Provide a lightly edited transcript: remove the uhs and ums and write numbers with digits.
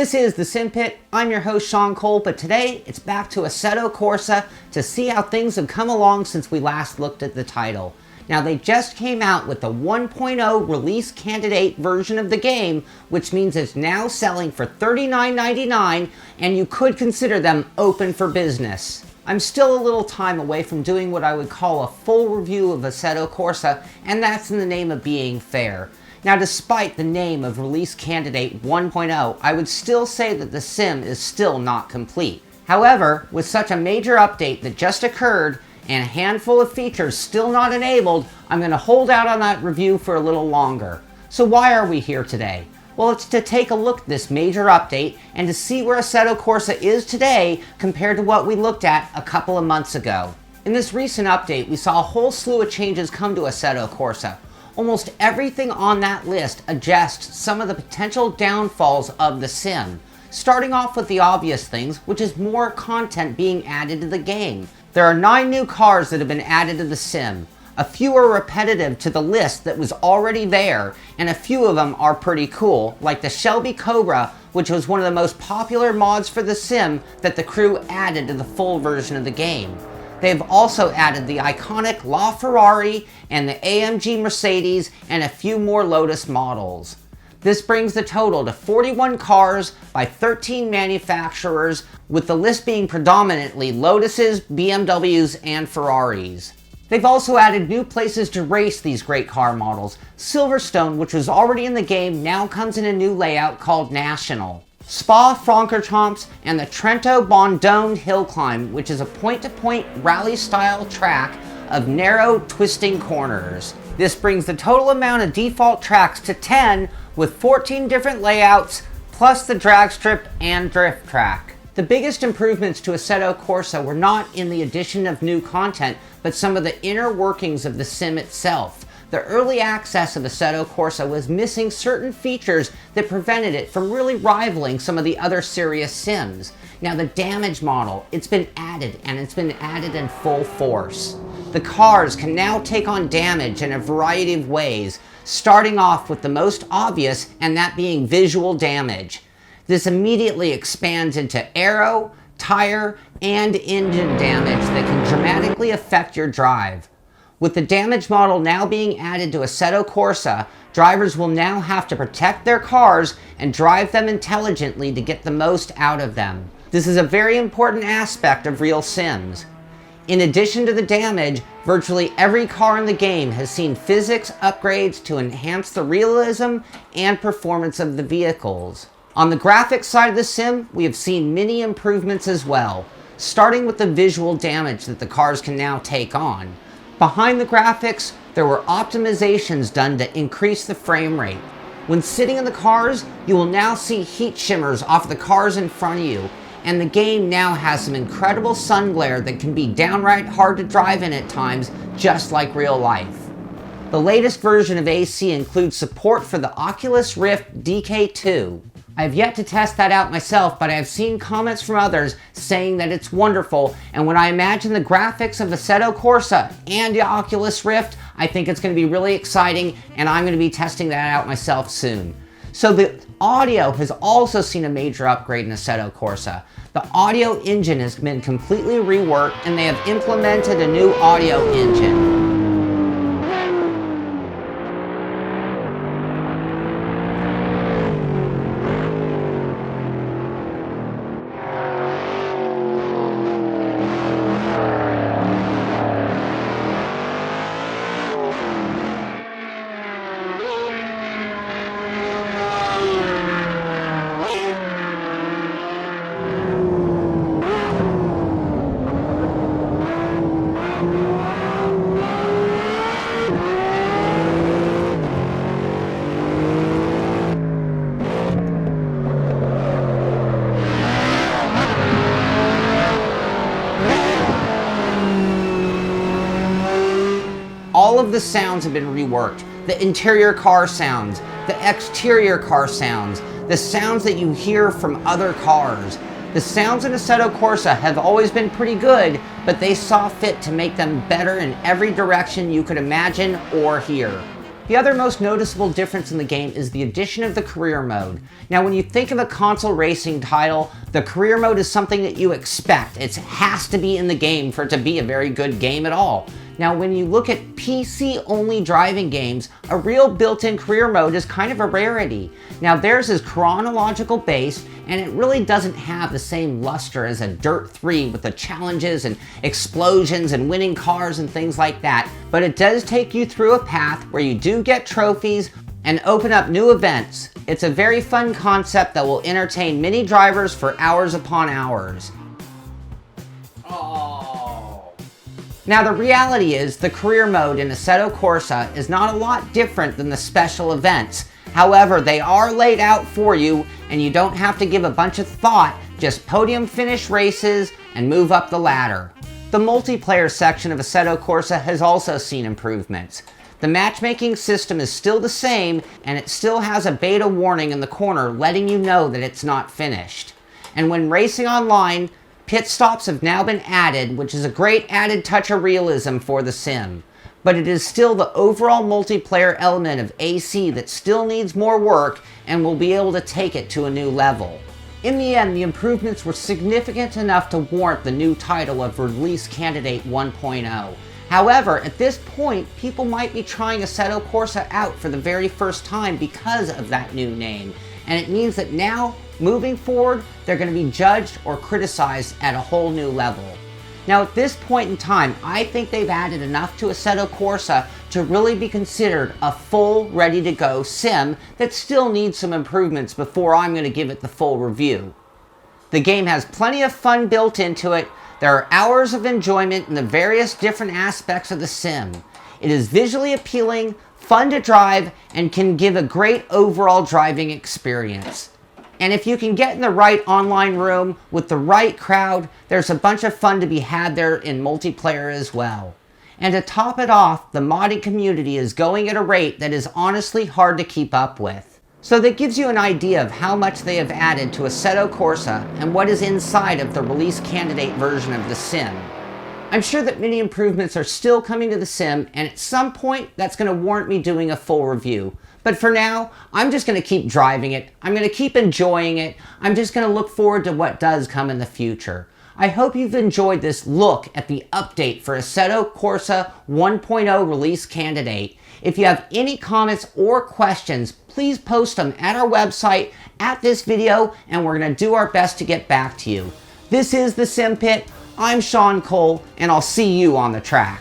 This is the Simpit. I'm your host Sean Cole, but today it's back to Assetto Corsa to see how things have come along since we last looked at the title. Now they just came out with the 1.0 release candidate version of the game, which means it's now selling for $39.99 and you could consider them open for business. I'm still a little time away from doing what I would call a full review of Assetto Corsa, and that's in the name of being fair. Now, despite the name of Release Candidate 1.0, I would still say that the sim is still not complete. However, with such a major update that just occurred and a handful of features still not enabled, I'm going to hold out on that review for a little longer. So why are we here today? Well, it's to take a look at this major update and to see where Assetto Corsa is today compared to what we looked at a couple of months ago. In this recent update, we saw a whole slew of changes come to Assetto Corsa. Almost everything on that list adjusts some of the potential downfalls of the sim. Starting off with the obvious things, which is more content being added to the game. There are 9 new cars that have been added to the sim. A few are repetitive to the list that was already there, and a few of them are pretty cool, like the Shelby Cobra, which was one of the most popular mods for the sim that the crew added to the full version of the game. They've also added the iconic Laferrari and the AMG Mercedes and a few more Lotus models. This brings the total to 41 cars by 13 manufacturers, with the list being predominantly Lotuses, BMWs, and Ferraris. They've also added new places to race these great car models. Silverstone, which was already in the game, now comes in a new layout called National. Spa-Francorchamps and the Trento-Bondone Hill Climb, which is a point-to-point rally-style track of narrow, twisting corners. This brings the total amount of default tracks to 10, with 14 different layouts, plus the drag strip and drift track. The biggest improvements to Assetto Corsa were not in the addition of new content, but some of the inner workings of the sim itself. The early access of Assetto Corsa was missing certain features that prevented it from really rivaling some of the other serious sims. Now the damage model, it's been added, and it's been added in full force. The cars can now take on damage in a variety of ways, starting off with the most obvious, and that being visual damage. This immediately expands into aero, tire, and engine damage that can dramatically affect your drive. With the damage model now being added to Assetto Corsa, drivers will now have to protect their cars and drive them intelligently to get the most out of them. This is a very important aspect of real sims. In addition to the damage, virtually every car in the game has seen physics upgrades to enhance the realism and performance of the vehicles. On the graphics side of the sim, we have seen many improvements as well, starting with the visual damage that the cars can now take on. Behind the graphics, there were optimizations done to increase the frame rate. When sitting in the cars, you will now see heat shimmers off the cars in front of you, and the game now has some incredible sun glare that can be downright hard to drive in at times, just like real life. The latest version of AC includes support for the Oculus Rift DK2. I have yet to test that out myself, but I have seen comments from others saying that it's wonderful, and when I imagine the graphics of Assetto Corsa and the Oculus Rift, I think it's going to be really exciting, and I'm going to be testing that out myself soon. So the audio has also seen a major upgrade in Assetto Corsa. The audio engine has been completely reworked, and they have implemented a new audio engine. All of the sounds have been reworked. The interior car sounds, the exterior car sounds, the sounds that you hear from other cars. The sounds in Assetto Corsa have always been pretty good, but they saw fit to make them better in every direction you could imagine or hear. The other most noticeable difference in the game is the addition of the career mode. Now when you think of a console racing title, the career mode is something that you expect. It has to be in the game for it to be a very good game at all. Now when you look at PC-only driving games, a real built-in career mode is kind of a rarity. Now theirs is chronological based, and it really doesn't have the same luster as a Dirt 3 with the challenges and explosions and winning cars and things like that. But it does take you through a path where you do get trophies and open up new events. It's a very fun concept that will entertain many drivers for hours upon hours. Now the reality is the career mode in Assetto Corsa is not a lot different than the special events. However, they are laid out for you and you don't have to give a bunch of thought, just podium finish races and move up the ladder. The multiplayer section of Assetto Corsa has also seen improvements. The matchmaking system is still the same and it still has a beta warning in the corner letting you know that it's not finished. And when racing online, pit stops have now been added, which is a great added touch of realism for the sim. But it is still the overall multiplayer element of AC that still needs more work and will be able to take it to a new level. In the end, the improvements were significant enough to warrant the new title of Release Candidate 1.0. However, at this point, people might be trying Assetto Corsa out for the very first time because of that new name. And it means that now, moving forward, they're going to be judged or criticized at a whole new level. Now at this point in time, I think they've added enough to Assetto Corsa to really be considered a full, ready-to-go sim that still needs some improvements before I'm going to give it the full review. The game has plenty of fun built into it. There are hours of enjoyment in the various different aspects of the sim. It is visually appealing, fun to drive, and can give a great overall driving experience. And if you can get in the right online room with the right crowd, there's a bunch of fun to be had there in multiplayer as well. And to top it off, the modding community is going at a rate that is honestly hard to keep up with. So that gives you an idea of how much they have added to Assetto Corsa and what is inside of the release candidate version of the sim. I'm sure that many improvements are still coming to the sim, and at some point that's going to warrant me doing a full review. But for now, I'm just going to keep driving it. I'm going to keep enjoying it. I'm just going to look forward to what does come in the future. I hope you've enjoyed this look at the update for Assetto Corsa 1.0 release candidate. If you have any comments or questions, please post them at our website, at this video, and we're going to do our best to get back to you. This is the Simpit. I'm Sean Cole, and I'll see you on the track.